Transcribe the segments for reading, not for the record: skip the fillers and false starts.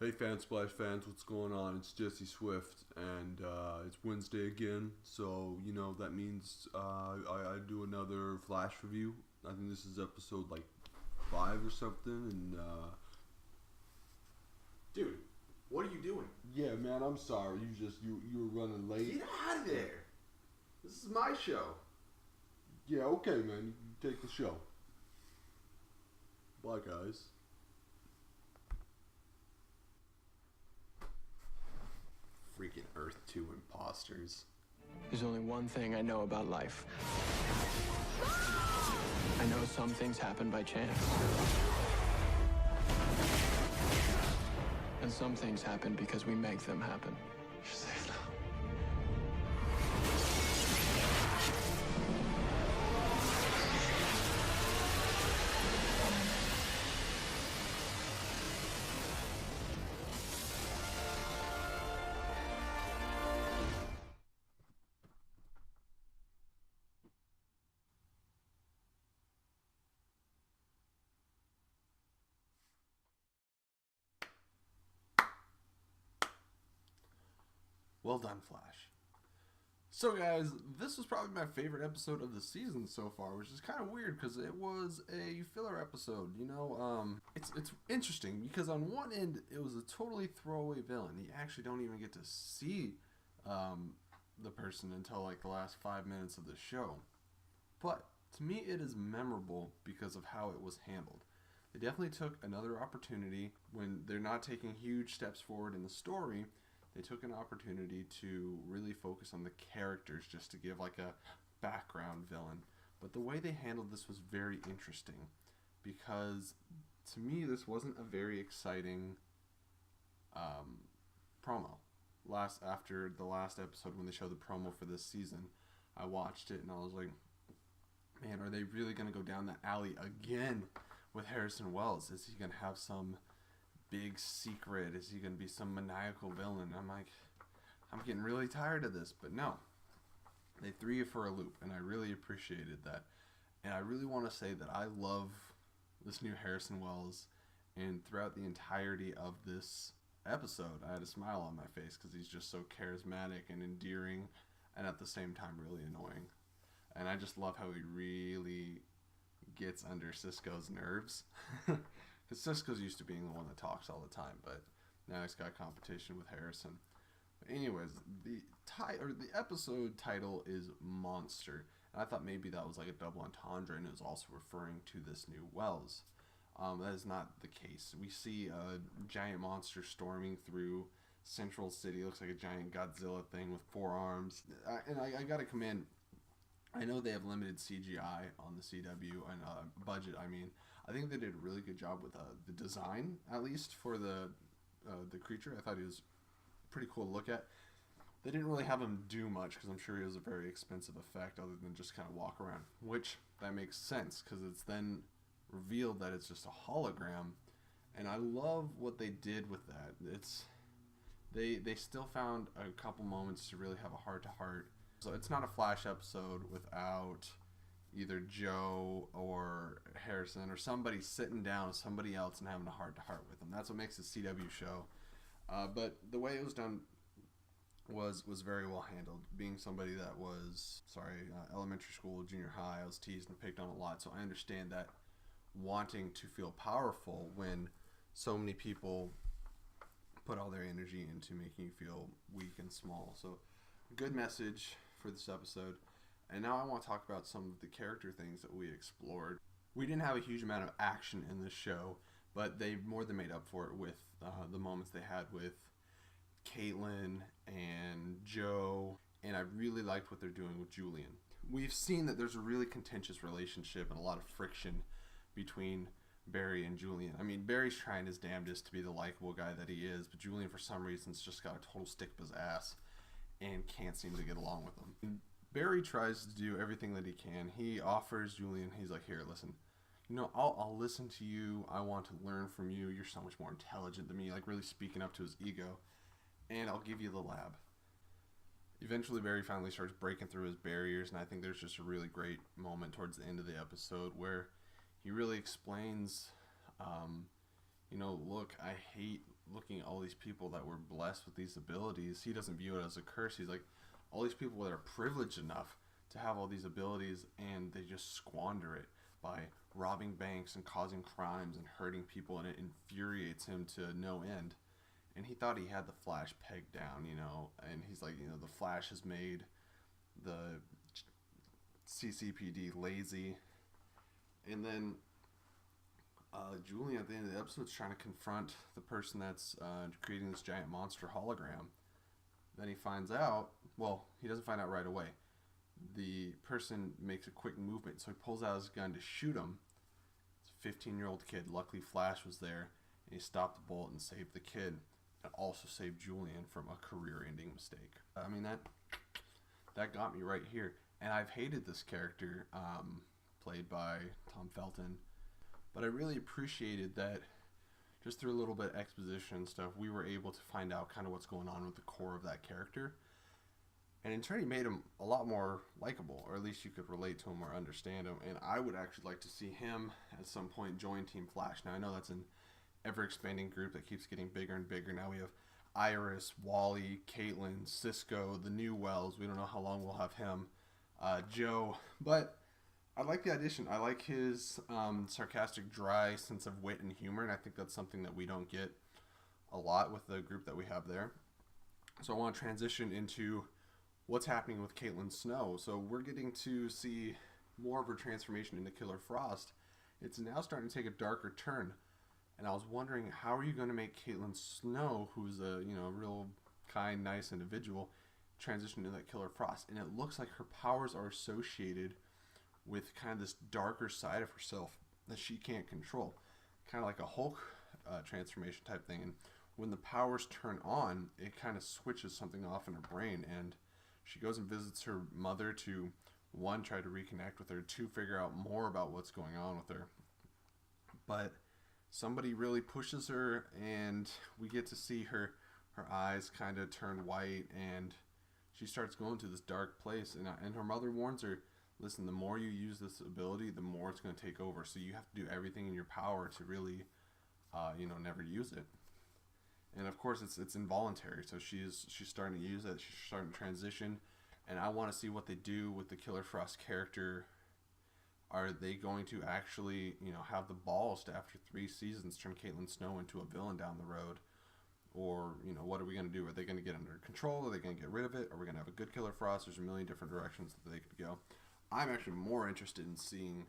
Hey Fansplash fans, what's going on? It's Jesse Swift, and it's Wednesday again, so that means I do another Flash review. I think this is episode like 5 or something, and Dude, what are you doing? yeah, man, I'm sorry. You were running late. Get out of there! This is my show. Yeah, okay, man. You take the show. Bye, guys. Freaking Earth 2 imposters. There's only one thing I know about life. I know some things happen by chance. And some things happen because we make them happen. Well done, Flash. So, guys, this was probably my favorite episode of the season so far, which is kind of weird because it was a filler episode. It's interesting because on one end it was a totally throwaway villain. You actually don't even get to see the person until like the last 5 minutes of the show. But to me, it is memorable because of how it was handled. They definitely took another opportunity when they're not taking huge steps forward in the story. They took an opportunity to really focus on the characters just to give like a background villain. But the way they handled this was very interesting because to me this wasn't a very exciting promo. After the last episode when they showed the promo for this season, I watched it and I was like, man, are they really going to go down that alley again with Harrison Wells? Is he going to have some big secret? Is he going to be some maniacal villain? I'm like, I'm getting really tired of this. But no, they threw you for a loop, and I really appreciated that. And I really want to say that I love this new Harrison Wells, and throughout the entirety of this episode, I had a smile on my face because he's just so charismatic and endearing, and at the same time really annoying. And I just love how he really gets under Cisco's nerves. Because Cisco's used to being the one that talks all the time, but now he's got competition with Harrison. But anyways, the episode title is Monster. And I thought maybe that was like a double entendre and it was also referring to this new Wells. That is not the case. We see a giant monster storming through Central City. It looks like a giant Godzilla thing with 4 arms. I gotta commend, I know they have limited CGI on the CW and budget. I think they did a really good job with the design, at least for the creature. I thought he was pretty cool to look at. They didn't really have him do much because I'm sure he was a very expensive effect other than just kind of walk around, which that makes sense because it's then revealed that it's just a hologram, and I love what they did with that. They still found a couple moments to really have a heart-to-heart. So it's not a Flash episode without either Joe or Harrison or somebody sitting down with somebody else and having a heart-to-heart with them. That's what makes a CW show. But the way it was done was very well handled. Being somebody that was, elementary school, junior high, I was teased and picked on a lot, so I understand that wanting to feel powerful when so many people put all their energy into making you feel weak and small. So good message for this episode. And now I want to talk about some of the character things that we explored. We didn't have a huge amount of action in this show, but they more than made up for it with the moments they had with Caitlin and Joe, and I really liked what they're doing with Julian. We've seen that there's a really contentious relationship and a lot of friction between Barry and Julian. Barry's trying his damnedest to be the likable guy that he is, but Julian for some reason has just got a total stick up his ass and can't seem to get along with him. And Barry tries to do everything that he can. He offers Julian, he's like, here, listen, I'll listen to you. I want to learn from you. You're so much more intelligent than me, like really speaking up to his ego. And I'll give you the lab. Eventually, Barry finally starts breaking through his barriers, and I think there's just a really great moment towards the end of the episode where he really explains look, I hate looking at all these people that were blessed with these abilities. He doesn't view it as a curse. He's like, all these people that are privileged enough to have all these abilities, and they just squander it by robbing banks and causing crimes and hurting people, and it infuriates him to no end. And he thought he had the Flash pegged down, and he's like, the Flash has made the CCPD lazy. And then Julian at the end of the episode is trying to confront the person that's creating this giant monster hologram. Then he finds out, well, he doesn't find out right away. The person makes a quick movement, so he pulls out his gun to shoot him. It's a 15-year-old kid. Luckily, Flash was there, and he stopped the bullet and saved the kid, and also saved Julian from a career-ending mistake. I mean, that got me right here. And I've hated this character, played by Tom Felton, but I really appreciated that just through a little bit of exposition and stuff, we were able to find out kind of what's going on with the core of that character. And in turn, he made him a lot more likable, or at least you could relate to him or understand him. And I would actually like to see him at some point join Team Flash. Now, I know that's an ever-expanding group that keeps getting bigger and bigger. Now we have Iris, Wally, Caitlin, Cisco, the new Wells. We don't know how long we'll have him. Joe. But I like the addition. I like his sarcastic, dry sense of wit and humor. And I think that's something that we don't get a lot with the group that we have there. So I want to transition into what's happening with Caitlin Snow. So we're getting to see more of her transformation into Killer Frost. It's now starting to take a darker turn. And I was wondering, how are you going to make Caitlin Snow, who's a real kind, nice individual, transition into that Killer Frost? And it looks like her powers are associated with kind of this darker side of herself that she can't control. Kind of like a Hulk transformation type thing. And when the powers turn on, it kind of switches something off in her brain. And she goes and visits her mother to, one, try to reconnect with her, two, figure out more about what's going on with her. But somebody really pushes her, and we get to see her eyes kind of turn white, and she starts going to this dark place. And her mother warns her, listen, the more you use this ability, the more it's going to take over. So you have to do everything in your power to really, never use it. And of course, it's involuntary. So she's starting to use it. She's starting to transition. And I want to see what they do with the Killer Frost character. Are they going to actually, have the balls to, after 3 seasons, turn Caitlin Snow into a villain down the road? Or, what are we going to do? Are they going to get under control? Are they going to get rid of it? Are we going to have a good Killer Frost? There's a million different directions that they could go. I'm actually more interested in seeing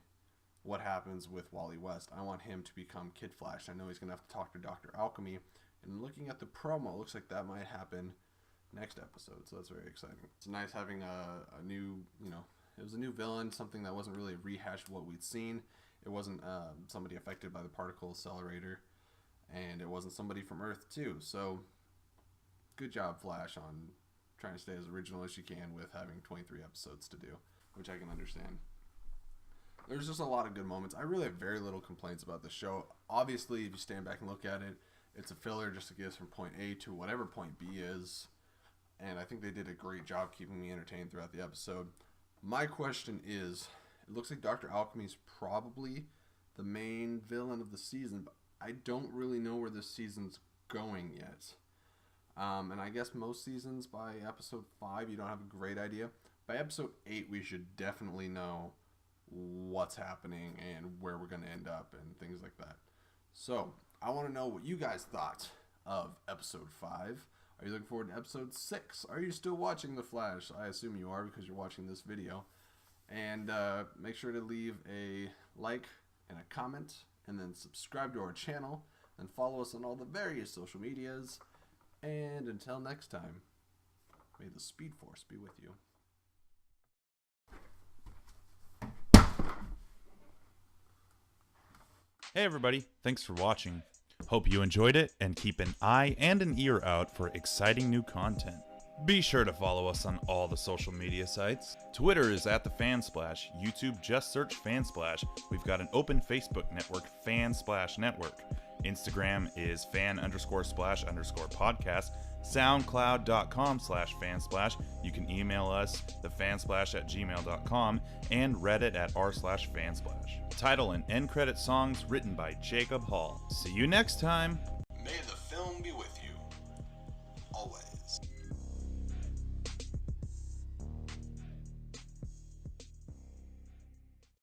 what happens with Wally West. I want him to become Kid Flash. I know he's going to have to talk to Dr. Alchemy. And looking at the promo, it looks like that might happen next episode. So that's very exciting. It's nice having a new, it was a new villain, something that wasn't really a rehash of what we'd seen. It wasn't somebody affected by the particle accelerator. And it wasn't somebody from Earth, too. So, good job, Flash, on trying to stay as original as you can with having 23 episodes to do, which I can understand. There's just a lot of good moments. I really have very little complaints about the show. Obviously, if you stand back and look at it, it's a filler just to get us from point A to whatever point B is. And I think they did a great job keeping me entertained throughout the episode. My question is, it looks like Dr. Alchemy is probably the main villain of the season, but I don't really know where this season's going yet. And I guess most seasons by episode 5, you don't have a great idea. By episode 8, we should definitely know what's happening and where we're going to end up and things like that. So, I want to know what you guys thought of episode 5. Are you looking forward to episode 6? Are you still watching The Flash? I assume you are because you're watching this video. And make sure to leave a like and a comment, and then subscribe to our channel, and follow us on all the various social medias. And until next time, may the Speed Force be with you. Hey everybody, thanks for watching. Hope you enjoyed it, and keep an eye and an ear out for exciting new content. Be sure to follow us on all the social media sites. Twitter is @TheFansplash. YouTube, just search Fansplash. We've got an open Facebook network, Fansplash Network. Instagram is fan_splash_podcast. soundcloud.com/fansplash. You can email us, thefansplash@gmail.com, and Reddit at r/fansplash. Title and end credit songs written by Jacob Hall. See you next time. May the film be with you. Always.